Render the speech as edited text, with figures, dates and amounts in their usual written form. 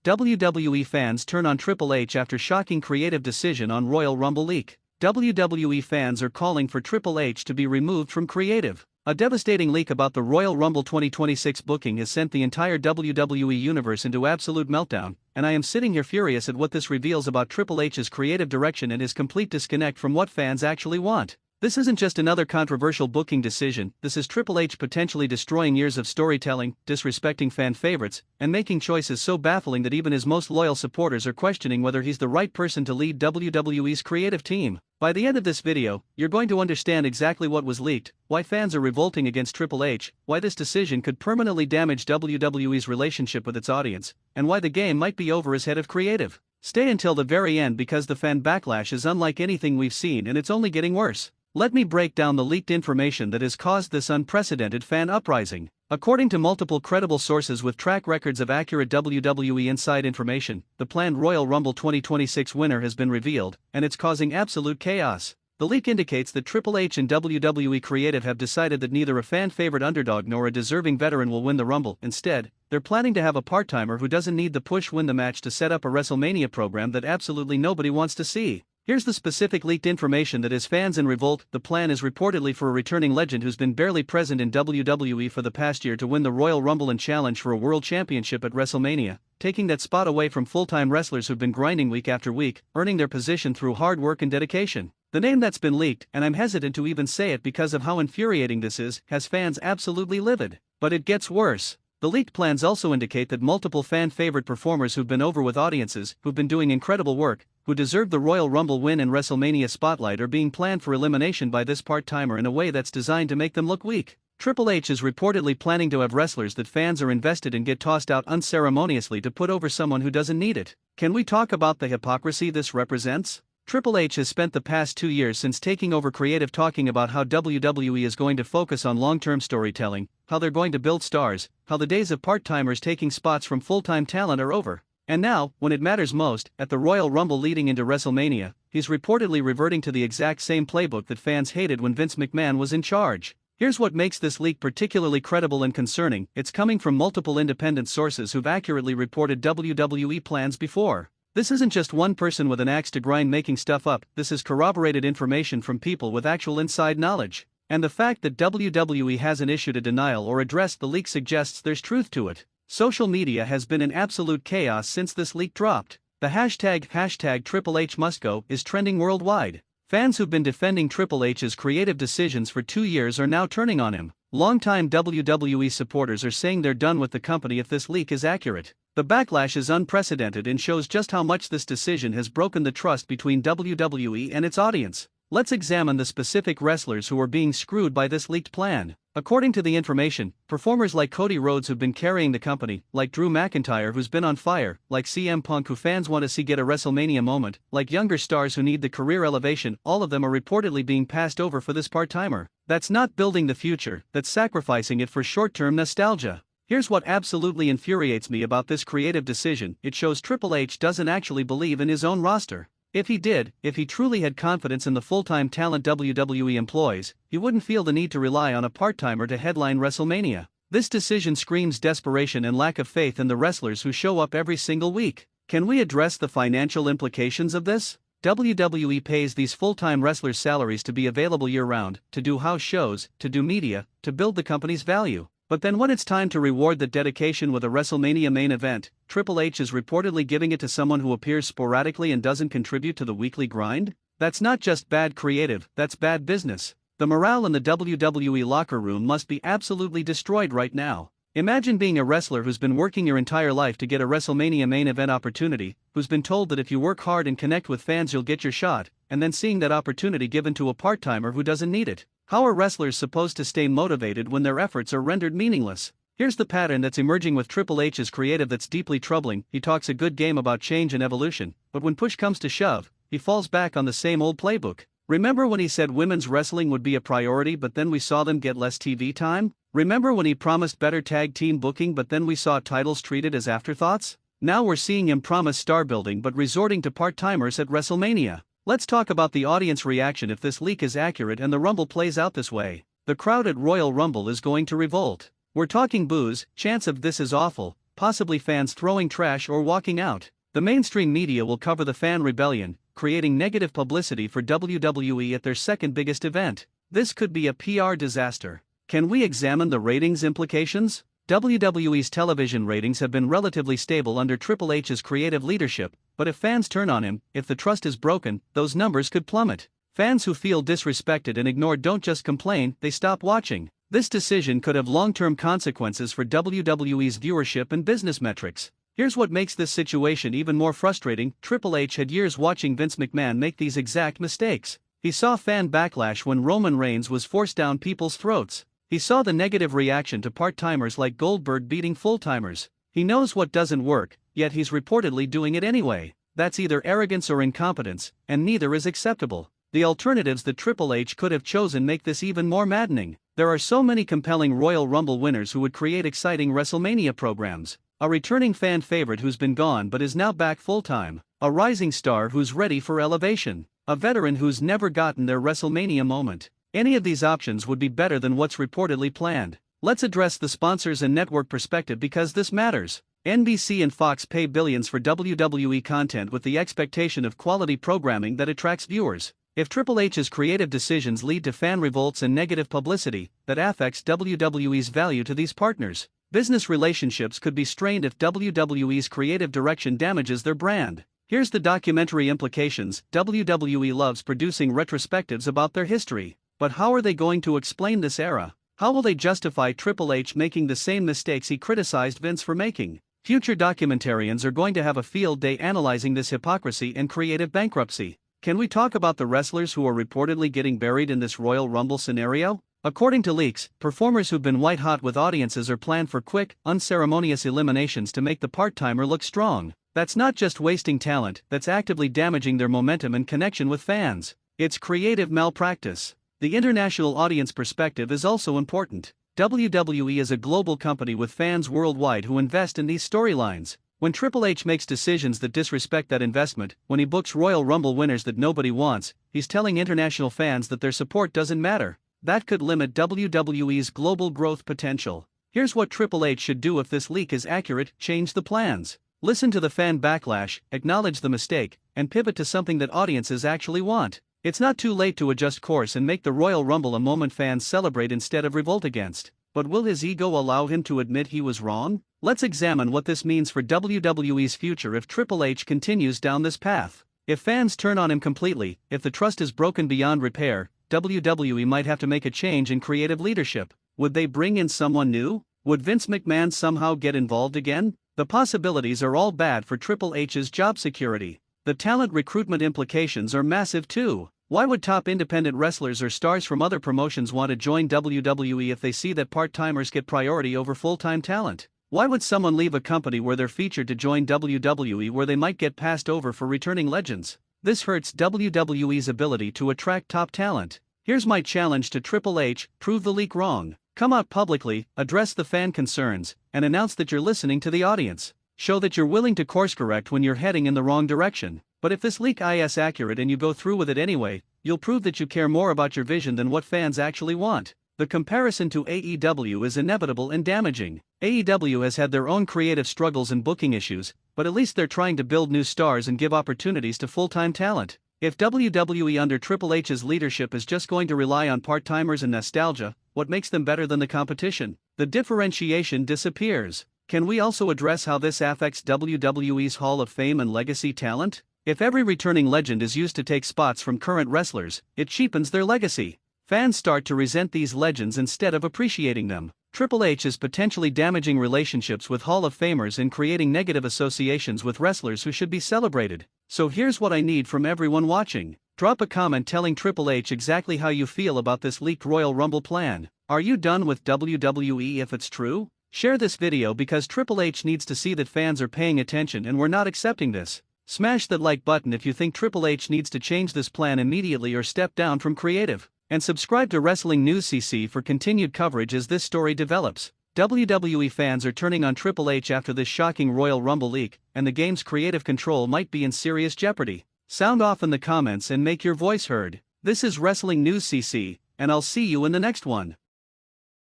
WWE fans turn on Triple H after shocking creative decision on Royal Rumble leak. WWE fans are calling for Triple H to be removed from creative. A devastating leak about the Royal Rumble 2026 booking has sent the entire WWE universe into absolute meltdown, and I am sitting here furious at what this reveals about Triple H's creative direction and his complete disconnect from what fans actually want. This isn't just another controversial booking decision, this is Triple H potentially destroying years of storytelling, disrespecting fan favorites, and making choices so baffling that even his most loyal supporters are questioning whether he's the right person to lead WWE's creative team. By the end of this video, you're going to understand exactly what was leaked, why fans are revolting against Triple H, why this decision could permanently damage WWE's relationship with its audience, and why the game might be over as head of creative. Stay until the very end because the fan backlash is unlike anything we've seen and it's only getting worse. Let me break down the leaked information that has caused this unprecedented fan uprising. According to multiple credible sources with track records of accurate WWE inside information, the planned Royal Rumble 2026 winner has been revealed, and it's causing absolute chaos. The leak indicates that Triple H and WWE Creative have decided that neither a fan-favorite underdog nor a deserving veteran will win the Rumble. Instead, they're planning to have a part-timer who doesn't need the push win the match to set up a WrestleMania program that absolutely nobody wants to see. Here's the specific leaked information that has fans in revolt. The plan is reportedly for a returning legend who's been barely present in WWE for the past year to win the Royal Rumble and challenge for a world championship at WrestleMania, taking that spot away from full-time wrestlers who've been grinding week after week, earning their position through hard work and dedication. The name that's been leaked, and I'm hesitant to even say it because of how infuriating this is, has fans absolutely livid. But it gets worse. The leaked plans also indicate that multiple fan-favorite performers who've been over with audiences, who've been doing incredible work, who deserve the Royal Rumble win and WrestleMania spotlight are being planned for elimination by this part-timer in a way that's designed to make them look weak. Triple H is reportedly planning to have wrestlers that fans are invested in get tossed out unceremoniously to put over someone who doesn't need it. Can we talk about the hypocrisy this represents? Triple H has spent the past 2 years since taking over creative talking about how WWE is going to focus on long-term storytelling, how they're going to build stars, how the days of part-timers taking spots from full-time talent are over. And now, when it matters most, at the Royal Rumble leading into WrestleMania, he's reportedly reverting to the exact same playbook that fans hated when Vince McMahon was in charge. Here's what makes this leak particularly credible and concerning: it's coming from multiple independent sources who've accurately reported WWE plans before. This isn't just one person with an axe to grind making stuff up, this is corroborated information from people with actual inside knowledge. And the fact that WWE hasn't issued a denial or addressed the leak suggests there's truth to it. Social media has been in absolute chaos since this leak dropped. The hashtag Triple H must go is trending worldwide. Fans who've been defending Triple H's creative decisions for 2 years are now turning on him. Longtime WWE supporters are saying they're done with the company if this leak is accurate. The backlash is unprecedented and shows just how much this decision has broken the trust between WWE and its audience. Let's examine the specific wrestlers who are being screwed by this leaked plan. According to the information, performers like Cody Rhodes who've been carrying the company, like Drew McIntyre who's been on fire, like CM Punk who fans want to see get a WrestleMania moment, like younger stars who need the career elevation, all of them are reportedly being passed over for this part-timer. That's not building the future, that's sacrificing it for short-term nostalgia. Here's what absolutely infuriates me about this creative decision: it shows Triple H doesn't actually believe in his own roster. If he truly had confidence in the full-time talent WWE employs, he wouldn't feel the need to rely on a part-timer to headline WrestleMania. This decision screams desperation and lack of faith in the wrestlers who show up every single week. Can we address the financial implications of this? WWE pays these full-time wrestlers salaries to be available year-round, to do house shows, to do media, to build the company's value. But then when it's time to reward that dedication with a WrestleMania main event, Triple H is reportedly giving it to someone who appears sporadically and doesn't contribute to the weekly grind? That's not just bad creative, that's bad business. The morale in the WWE locker room must be absolutely destroyed right now. Imagine being a wrestler who's been working your entire life to get a WrestleMania main event opportunity, who's been told that if you work hard and connect with fans you'll get your shot, and then seeing that opportunity given to a part-timer who doesn't need it. How are wrestlers supposed to stay motivated when their efforts are rendered meaningless? Here's the pattern that's emerging with Triple H's creative that's deeply troubling. He talks a good game about change and evolution, but when push comes to shove, he falls back on the same old playbook. Remember when he said women's wrestling would be a priority but then we saw them get less TV time? Remember when he promised better tag team booking but then we saw titles treated as afterthoughts? Now we're seeing him promise star building but resorting to part-timers at WrestleMania. Let's talk about the audience reaction if this leak is accurate and the Rumble plays out this way. The crowd at Royal Rumble is going to revolt. We're talking boos, chants of "this is awful," possibly fans throwing trash or walking out. The mainstream media will cover the fan rebellion, creating negative publicity for WWE at their second biggest event. This could be a PR disaster. Can we examine the ratings implications? WWE's television ratings have been relatively stable under Triple H's creative leadership, but if fans turn on him, if the trust is broken, those numbers could plummet. Fans who feel disrespected and ignored don't just complain, they stop watching. This decision could have long-term consequences for WWE's viewership and business metrics. Here's what makes this situation even more frustrating. Triple H had years watching Vince McMahon make these exact mistakes. He saw fan backlash when Roman Reigns was forced down people's throats. He saw the negative reaction to part-timers like Goldberg beating full-timers. He knows what doesn't work, yet he's reportedly doing it anyway. That's either arrogance or incompetence, and neither is acceptable. The alternatives that Triple H could have chosen make this even more maddening. There are so many compelling Royal Rumble winners who would create exciting WrestleMania programs. A returning fan favorite who's been gone but is now back full-time. A rising star who's ready for elevation. A veteran who's never gotten their WrestleMania moment. Any of these options would be better than what's reportedly planned. Let's address the sponsors and network perspective because this matters. NBC and Fox pay billions for WWE content with the expectation of quality programming that attracts viewers. If Triple H's creative decisions lead to fan revolts and negative publicity, that affects WWE's value to these partners. Business relationships could be strained if WWE's creative direction damages their brand. Here's the documentary implications. WWE loves producing retrospectives about their history. But how are they going to explain this era? How will they justify Triple H making the same mistakes he criticized Vince for making? Future documentarians are going to have a field day analyzing this hypocrisy and creative bankruptcy. Can we talk about the wrestlers who are reportedly getting buried in this Royal Rumble scenario? According to leaks, performers who've been white-hot with audiences are planned for quick, unceremonious eliminations to make the part-timer look strong. That's not just wasting talent, that's actively damaging their momentum and connection with fans. It's creative malpractice. The international audience perspective is also important. WWE is a global company with fans worldwide who invest in these storylines. When Triple H makes decisions that disrespect that investment, when he books Royal Rumble winners that nobody wants, he's telling international fans that their support doesn't matter. That could limit WWE's global growth potential. Here's what Triple H should do if this leak is accurate: change the plans. Listen to the fan backlash, acknowledge the mistake, and pivot to something that audiences actually want. It's not too late to adjust course and make the Royal Rumble a moment fans celebrate instead of revolt against. But will his ego allow him to admit he was wrong? Let's examine what this means for WWE's future if Triple H continues down this path. If fans turn on him completely, if the trust is broken beyond repair, WWE might have to make a change in creative leadership. Would they bring in someone new? Would Vince McMahon somehow get involved again? The possibilities are all bad for Triple H's job security. The talent recruitment implications are massive too. Why would top independent wrestlers or stars from other promotions want to join WWE if they see that part-timers get priority over full-time talent? Why would someone leave a company where they're featured to join WWE where they might get passed over for returning legends? This hurts WWE's ability to attract top talent. Here's my challenge to Triple H: prove the leak wrong. Come out publicly, address the fan concerns, and announce that you're listening to the audience. Show that you're willing to course-correct when you're heading in the wrong direction. But if this leak is accurate and you go through with it anyway, you'll prove that you care more about your vision than what fans actually want. The comparison to AEW is inevitable and damaging. AEW has had their own creative struggles and booking issues, but at least they're trying to build new stars and give opportunities to full-time talent. If WWE under Triple H's leadership is just going to rely on part-timers and nostalgia, what makes them better than the competition? The differentiation disappears. Can we also address how this affects WWE's Hall of Fame and legacy talent? If every returning legend is used to take spots from current wrestlers, it cheapens their legacy. Fans start to resent these legends instead of appreciating them. Triple H is potentially damaging relationships with Hall of Famers and creating negative associations with wrestlers who should be celebrated. So here's what I need from everyone watching. Drop a comment telling Triple H exactly how you feel about this leaked Royal Rumble plan. Are you done with WWE if it's true? Share this video because Triple H needs to see that fans are paying attention and we're not accepting this. Smash that like button if you think Triple H needs to change this plan immediately or step down from creative. And subscribe to Wrestling News CC for continued coverage as this story develops. WWE fans are turning on Triple H after this shocking Royal Rumble leak, and the game's creative control might be in serious jeopardy. Sound off in the comments and make your voice heard. This is Wrestling News CC, and I'll see you in the next one.